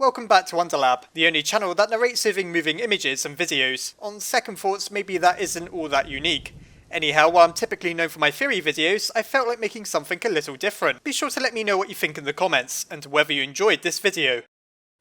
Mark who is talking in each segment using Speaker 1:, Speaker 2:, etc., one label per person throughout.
Speaker 1: Welcome back to Underlab, the only channel that narrates living moving images and videos. On second thoughts, maybe that isn't all that unique. Anyhow, while I'm typically known for my theory videos, I felt like making something a little different. Be sure to let me know what you think in the comments, and whether you enjoyed this video.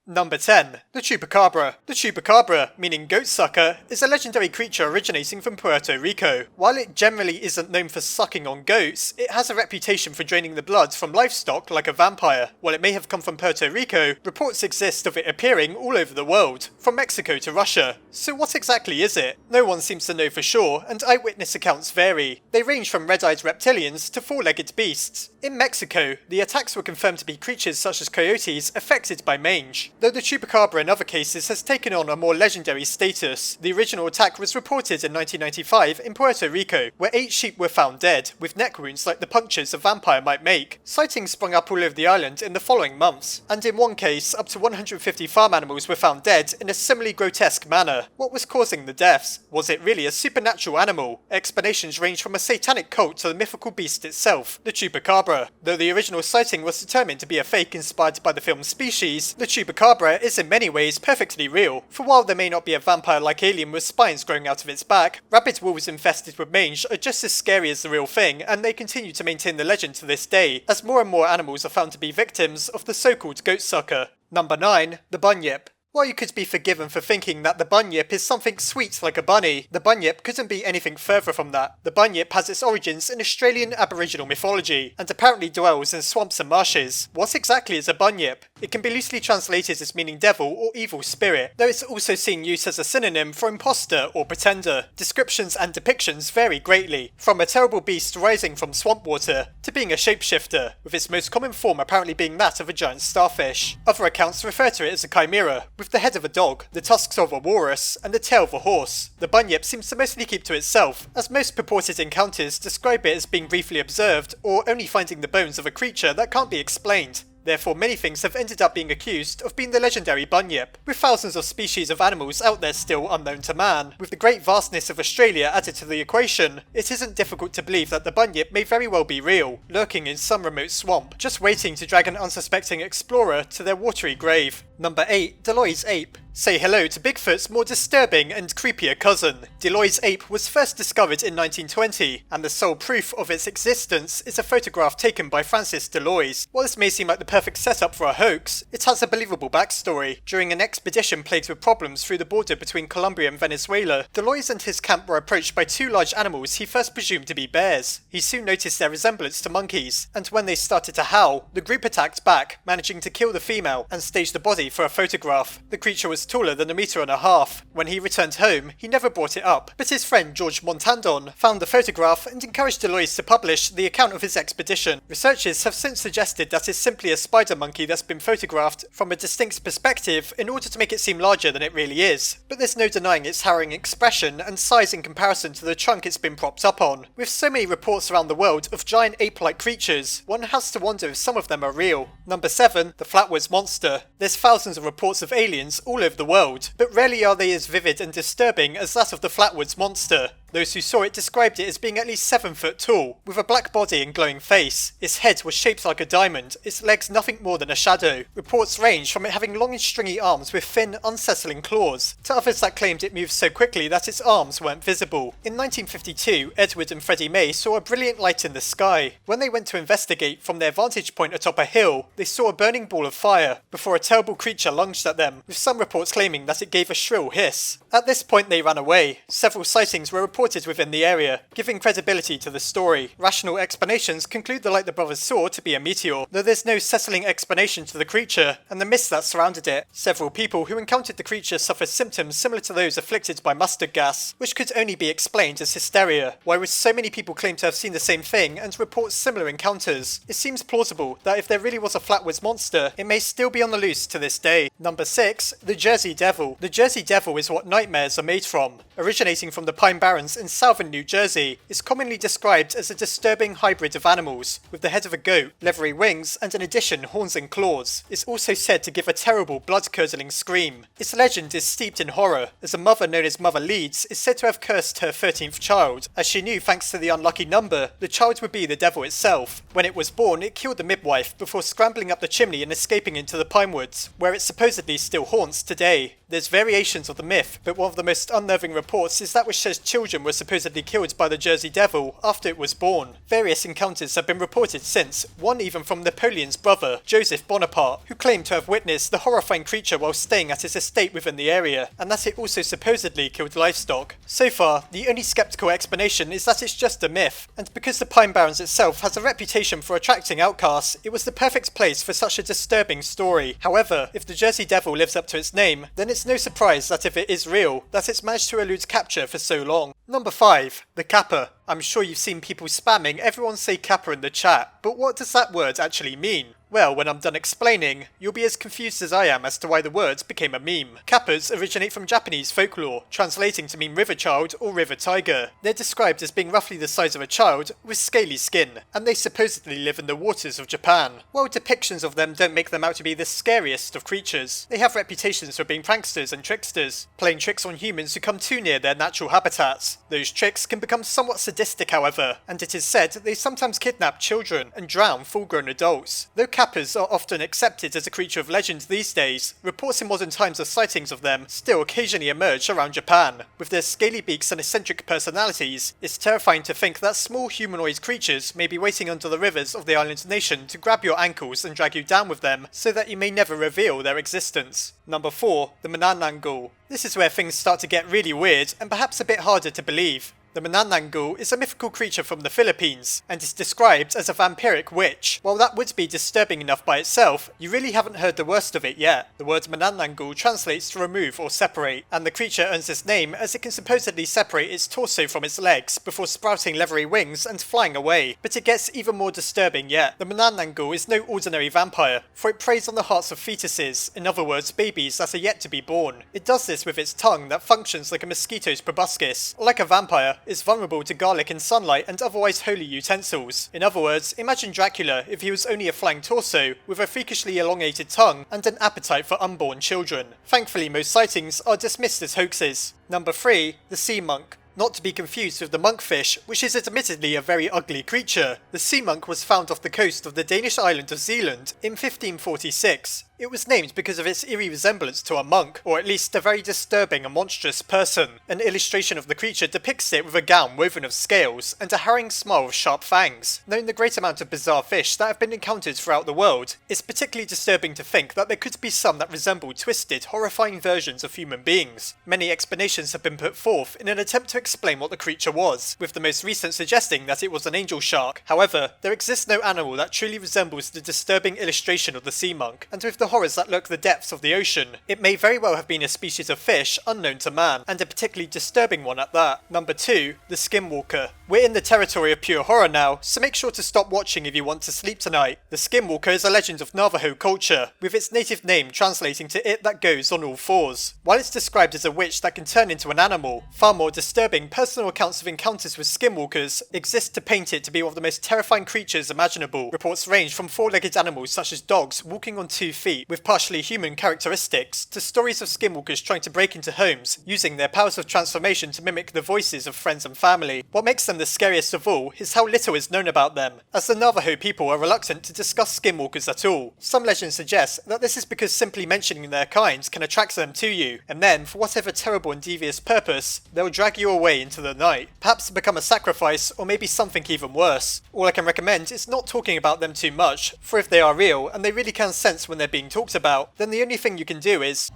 Speaker 1: Number 10. The Chupacabra. The Chupacabra, meaning goat sucker, is a legendary creature originating from Puerto Rico. While it generally isn't known for sucking on goats, it has a reputation for draining the blood from livestock like a vampire. While it may have come from Puerto Rico, reports exist of it appearing all over the world, from Mexico to Russia. So what exactly is it? No one seems to know for sure, and eyewitness accounts vary. They range from red-eyed reptilians to four-legged beasts. In Mexico, the attacks were confirmed to be creatures such as coyotes affected by mange, though the Chupacabra in other cases has taken on a more legendary status. The original attack was reported in 1995 in Puerto Rico, where 8 sheep were found dead, with neck wounds like the punctures a vampire might make. Sightings sprung up all over the island in the following months, and in one case, up to 150 farm animals were found dead in a similarly grotesque manner. What was causing the deaths? Was it really a supernatural animal? Explanations range from a satanic cult to the mythical beast itself, the Chupacabra. Though the original sighting was determined to be a fake inspired by the film Species, the Chupacabra is in many ways perfectly real, for while there may not be a vampire-like alien with spines growing out of its back, rabid wolves infested with mange are just as scary as the real thing, and they continue to maintain the legend to this day, as more and more animals are found to be victims of the so-called goat sucker. Number 9. The BUNYIP. While you could be forgiven for thinking that the BUNYIP is something sweet like a bunny, the BUNYIP couldn't be anything further from that. The BUNYIP has its origins in Australian Aboriginal mythology, and apparently dwells in swamps and marshes. What exactly is a BUNYIP? It can be loosely translated as meaning devil or evil spirit, though it's also seen used as a synonym for imposter or pretender. Descriptions and depictions vary greatly, from a terrible beast rising from swamp water, to being a shapeshifter, with its most common form apparently being that of a giant starfish. Other accounts refer to it as a chimera, with the head of a dog, the tusks of a walrus, and the tail of a horse. The BUNYIP seems to mostly keep to itself, as most purported encounters describe it as being briefly observed, or only finding the bones of a creature that can't be explained. Therefore, many things have ended up being accused of being the legendary BUNYIP, with thousands of species of animals out there still unknown to man. With the great vastness of Australia added to the equation, it isn't difficult to believe that the BUNYIP may very well be real, lurking in some remote swamp, just waiting to drag an unsuspecting explorer to their watery grave. Number 8. The LOYS ape. Say hello to Bigfoot's more disturbing and creepier cousin. The LOYS ape was first discovered in 1920, and the sole proof of its existence is a photograph taken by Francis de LOYS. While this may seem like the perfect setup for a hoax, it has a believable backstory. During an expedition plagued with problems through the border between Colombia and Venezuela, de LOYS and his camp were approached by 2 large animals he first presumed to be bears. He soon noticed their resemblance to monkeys, and when they started to howl, the group attacked back, managing to kill the female and stage the body for a photograph. The creature was taller than 1.5 meters. When he returned home, he never brought it up, but his friend George Montandon found the photograph and encouraged de LOYS to publish the account of his expedition. Researchers have since suggested that it's simply a spider monkey that's been photographed from a distinct perspective in order to make it seem larger than it really is, but there's no denying its harrowing expression and size in comparison to the trunk it's been propped up on. With so many reports around the world of giant ape-like creatures, one has to wonder if some of them are real. Number 7. The FLATWOODS monster. There's thousands of reports of aliens all over the world, but rarely are they as vivid and disturbing as that of the FLATWOODS monster. Those who saw it described it as being at least 7 foot tall, with a black body and glowing face. Its head was shaped like a diamond, its legs nothing more than a shadow. Reports range from it having long and stringy arms with thin, unsettling claws, to others that claimed it moved so quickly that its arms weren't visible. In 1952, Edward and Freddie May saw a brilliant light in the sky. When they went to investigate from their vantage point atop a hill, they saw a burning ball of fire, before a terrible creature lunged at them, with some reports claiming that it gave a shrill hiss. At this point they ran away. Several sightings were reported within the area, giving credibility to the story. Rational explanations conclude the light the brothers saw to be a meteor, though there's no settling explanation to the creature and the mist that surrounded it. Several people who encountered the creature suffered symptoms similar to those afflicted by mustard gas, which could only be explained as hysteria. Why would so many people claim to have seen the same thing and report similar encounters? It seems plausible that if there really was a FLATWOODS monster, it may still be on the loose to this day. Number 6. The Jersey Devil. The Jersey Devil is what nightmares are made from. Originating from the Pine Barrens Shadowlands in southern New Jersey, is commonly described as a disturbing hybrid of animals, with the head of a goat, leathery wings, and in addition horns and claws. It's also said to give a terrible blood-curdling scream. Its legend is steeped in horror, as a mother known as Mother Leeds is said to have cursed her 13th child, as she knew thanks to the unlucky number, the child would be the devil itself. When it was born, it killed the midwife before scrambling up the chimney and escaping into the pine woods, where it supposedly still haunts today. There's variations of the myth, but one of the most unnerving reports is that which says children were supposedly killed by the Jersey Devil after it was born. Various encounters have been reported since, one even from Napoleon's brother, Joseph Bonaparte, who claimed to have witnessed the horrifying creature while staying at his estate within the area, and that it also supposedly killed livestock. So far, the only skeptical explanation is that it's just a myth, and because the Pine Barrens itself has a reputation for attracting outcasts, it was the perfect place for such a disturbing story. However, if the Jersey Devil lives up to its name, then it's no surprise that if it is real, that it's managed to elude capture for so long. Number 5. The KAPPA. I'm sure you've seen people spamming everyone say KAPPA in the chat, but what does that word actually mean? Well, when I'm done explaining, you'll be as confused as I am as to why the words became a meme. Kappas originate from Japanese folklore, translating to mean river child or river tiger. They're described as being roughly the size of a child, with scaly skin, and they supposedly live in the waters of Japan. While depictions of them don't make them out to be the scariest of creatures, they have reputations for being pranksters and tricksters, playing tricks on humans who come too near their natural habitats. Those tricks can become somewhat sadistic, however, and it is said they sometimes kidnap children and drown full-grown adults. Though Kappas are often accepted as a creature of legend these days, reports in modern times of sightings of them still occasionally emerge around Japan. With their scaly beaks and eccentric personalities, it's terrifying to think that small humanoid creatures may be waiting under the rivers of the island nation to grab your ankles and drag you down with them so that you may never reveal their existence. Number 4. The Manananggal. This is where things start to get really weird and perhaps a bit harder to believe. The Manananggal is a mythical creature from the Philippines, and is described as a vampiric witch. While that would be disturbing enough by itself, you really haven't heard the worst of it yet. The word Manananggal translates to remove or separate, and the creature earns its name as it can supposedly separate its torso from its legs before sprouting leathery wings and flying away. But it gets even more disturbing yet. The Manananggal is no ordinary vampire, for it preys on the hearts of fetuses, in other words babies that are yet to be born. It does this with its tongue that functions like a mosquito's proboscis. Like a vampire, is vulnerable to garlic and sunlight and otherwise holy utensils. In other words, imagine Dracula if he was only a flying torso with a freakishly elongated tongue and an appetite for unborn children. Thankfully, most sightings are dismissed as hoaxes. Number 3. The Sea Monk. Not to be confused with the monkfish, which is admittedly a very ugly creature. The sea monk was found off the coast of the Danish island of Zealand in 1546. It was named because of its eerie resemblance to a monk, or at least a very disturbing and monstrous person. An illustration of the creature depicts it with a gown woven of scales, and a harrowing smile with sharp fangs. Knowing the great amount of bizarre fish that have been encountered throughout the world, it's particularly disturbing to think that there could be some that resemble twisted, horrifying versions of human beings. Many explanations have been put forth in an attempt to explain what the creature was, with the most recent suggesting that it was an angel shark. However, there exists no animal that truly resembles the disturbing illustration of the sea monk, and with the horrors that lurk the depths of the ocean, it may very well have been a species of fish unknown to man, and a particularly disturbing one at that. Number 2. The Skinwalker. We're in the territory of pure horror now, so make sure to stop watching if you want to sleep tonight. The Skinwalker is a legend of Navajo culture, with its native name translating to it that goes on all fours. While it's described as a witch that can turn into an animal, far more disturbing personal accounts of encounters with skinwalkers exist to paint it to be one of the most terrifying creatures imaginable. Reports range from four-legged animals such as dogs walking on 2 feet with partially human characteristics, to stories of skinwalkers trying to break into homes, using their powers of transformation to mimic the voices of friends and family. What makes them the scariest of all is how little is known about them, as the Navajo people are reluctant to discuss skinwalkers at all. Some legends suggest that this is because simply mentioning their kind can attract them to you, and then, for whatever terrible and devious purpose, they'll drag you away into the night, perhaps to become a sacrifice, or maybe something even worse. All I can recommend is not talking about them too much, for if they are real, and they really can sense when they're being talked about, then the only thing you can do is...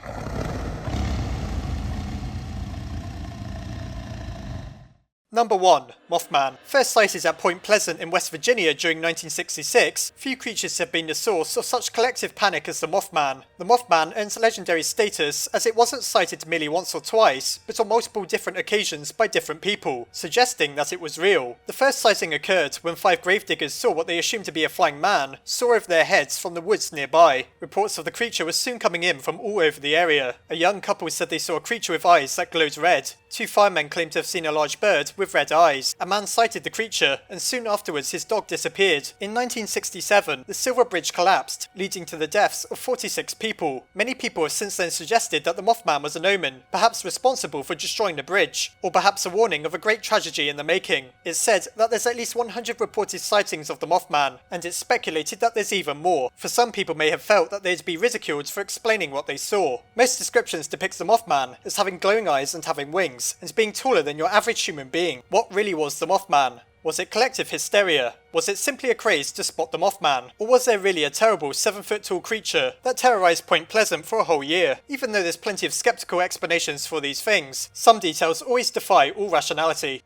Speaker 1: Number 1. Mothman. First sighted at Point Pleasant in West Virginia during 1966, few creatures have been the source of such collective panic as the Mothman. The Mothman earns legendary status as it wasn't sighted merely once or twice, but on multiple different occasions by different people, suggesting that it was real. The first sighting occurred when 5 gravediggers saw what they assumed to be a flying man soar over their heads from the woods nearby. Reports of the creature were soon coming in from all over the area. A young couple said they saw a creature with eyes that glowed red. 2 firemen claimed to have seen a large bird with red eyes. A man sighted the creature, and soon afterwards his dog disappeared. In 1967, the Silver Bridge collapsed, leading to the deaths of 46 people. Many people have since then suggested that the Mothman was an omen, perhaps responsible for destroying the bridge, or perhaps a warning of a great tragedy in the making. It's said that there's at least 100 reported sightings of the Mothman, and it's speculated that there's even more, for some people may have felt that they'd be ridiculed for explaining what they saw. Most descriptions depict the Mothman as having glowing eyes and having wings, and being taller than your average human being. What really was the Mothman? Was it collective hysteria? Was it simply a craze to spot the Mothman? Or was there really a terrible 7-foot tall creature that terrorised Point Pleasant for a whole year? Even though there's plenty of skeptical explanations for these things, some details always defy all rationality.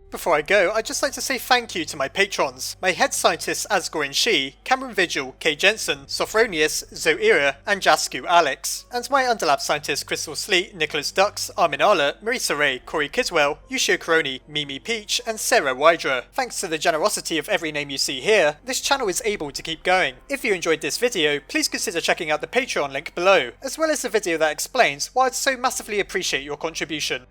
Speaker 1: Before I go, I'd just like to say thank you to my patrons. My head scientists Asgore and She, Cameron Vigil, Kay Jensen, Sophronius, Zoira, and Jasku Alex. And my Underlab scientists Crystal Sleet, Nicholas Dux, Armin Arler, Marisa Ray, Corey Kiswell, Yushio Karoni, Mimi Peach, and Sarah Wydra. Thanks to the generosity of every name you see here, this channel is able to keep going. If you enjoyed this video, please consider checking out the Patreon link below, as well as the video that explains why I'd so massively appreciate your contribution.